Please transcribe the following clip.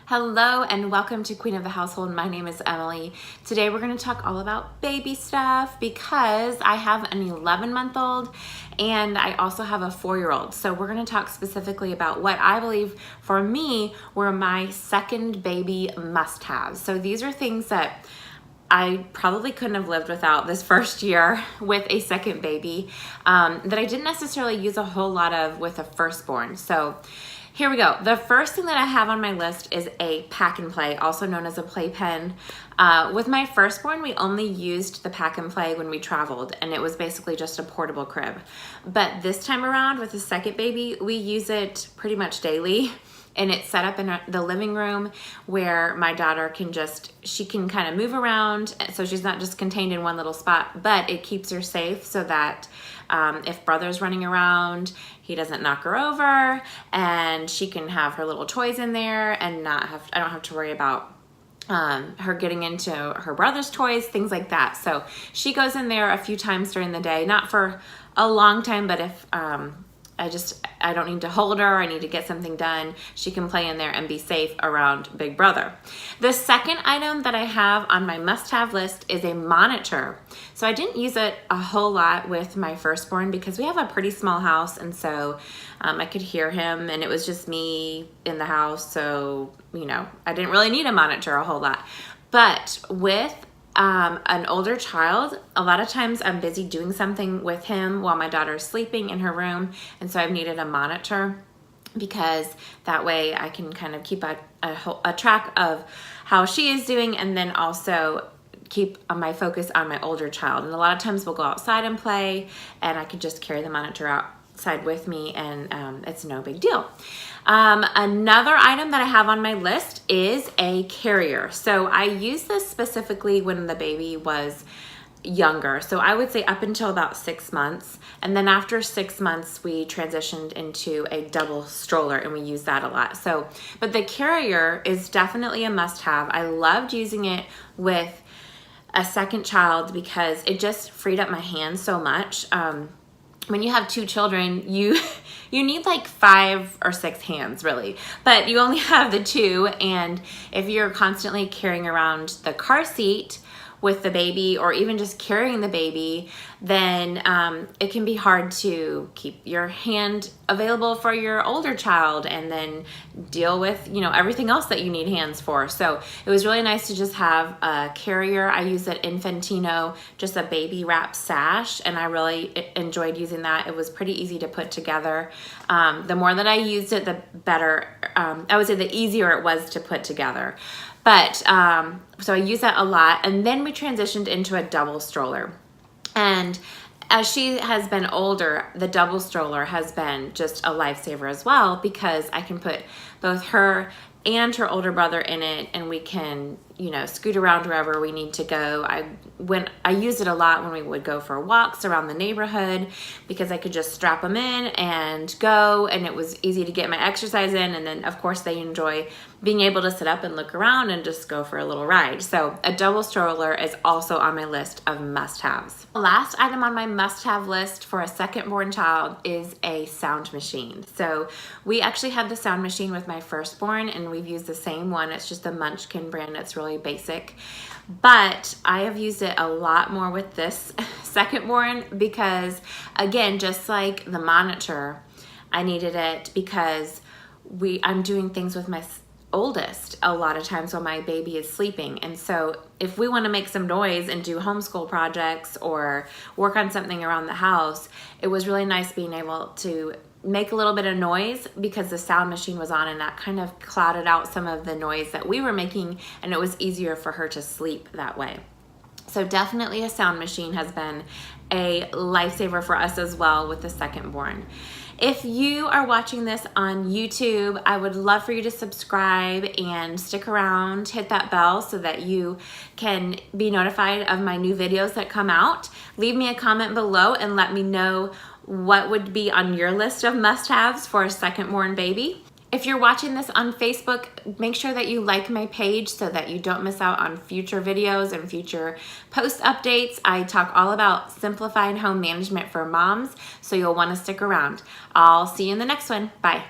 Hello and welcome to Queen of the Household. My name is Emily. Today we're going to talk all about baby stuff because I have an 11-month-old and I also have a 4-year-old. So we're going to talk specifically about what I believe for me were my second baby must-haves. So these are things that I probably couldn't have lived without this first year with a second baby that I didn't necessarily use a whole lot of with a firstborn. So here we go. The first thing that I have on my list is a pack and play, also known as a playpen. With my firstborn, we only used the pack and play when we traveled, and it was basically just a portable crib. But this time around with the second baby, we use it pretty much daily. And it's set up in the living room where my daughter she can kind of move around, so she's not just contained in one little spot, but it keeps her safe so that if brother's running around, he doesn't knock her over, and she can have her little toys in there and I don't have to worry about her getting into her brother's toys, things like that. So she goes in there a few times during the day, not for a long time, but if I don't need to hold her, I need to get something done, she can play in there and be safe around big brother. The second item that I have on my must-have list is a monitor. So I didn't use it a whole lot with my firstborn because we have a pretty small house, and so I could hear him and it was just me in the house, so I didn't really need a monitor a whole lot. But with an older child, a lot of times I'm busy doing something with him while my daughter is sleeping in her room, and so I've needed a monitor because that way I can kind of keep a track of how she is doing, and then also keep my focus on my older child. And a lot of times we'll go outside and play, and I can just carry the monitor outside with me, and it's no big deal. Another item that I have on my list is a carrier. So I used this specifically when the baby was younger. So I would say up until about 6 months. And then after 6 months, we transitioned into a double stroller, and we use that a lot. But the carrier is definitely a must-have. I loved using it with a second child because it just freed up my hands so much. When you have 2 children, you need like 5 or 6 hands really, but you only have the 2. And if you're constantly carrying around the car seat with the baby, or even just carrying the baby, then it can be hard to keep your hand available for your older child and then deal with everything else that you need hands for. So it was really nice to just have a carrier. I use an Infantino, just a baby wrap sash, and I really enjoyed using that. It was pretty easy to put together. The more that I used it, the better, I would say the easier it was to put together. But so I use that a lot, and then we transitioned into a double stroller. And as she has been older, the double stroller has been just a lifesaver as well, because I can put both her and her older brother in it, and we can scoot around wherever we need to go. I used it a lot when we would go for walks around the neighborhood because I could just strap them in and go, and it was easy to get my exercise in. And then of course they enjoy being able to sit up and look around and just go for a little ride. So a double stroller is also on my list of must-haves. The last item on my must-have list for a second-born child is a sound machine. So we actually had the sound machine with my firstborn, and we've used the same one. It's just the Munchkin brand. It's really basic, but I have used it a lot more with this second-born because, again, just like the monitor, I needed it because I'm doing things with my oldest a lot of times while my baby is sleeping. And so if we want to make some noise and do homeschool projects or work on something around the house, it was really nice being able to make a little bit of noise because the sound machine was on, and that kind of clouded out some of the noise that we were making, and it was easier for her to sleep that way. So definitely a sound machine has been a lifesaver for us as well with the second born. If you are watching this on YouTube, I would love for you to subscribe and stick around, hit that bell so that you can be notified of my new videos that come out. Leave me a comment below and let me know what would be on your list of must-haves for a second-born baby. If you're watching this on Facebook, make sure that you like my page so that you don't miss out on future videos and future post updates. I talk all about simplified home management for moms, so you'll want to stick around. I'll see you in the next one. Bye.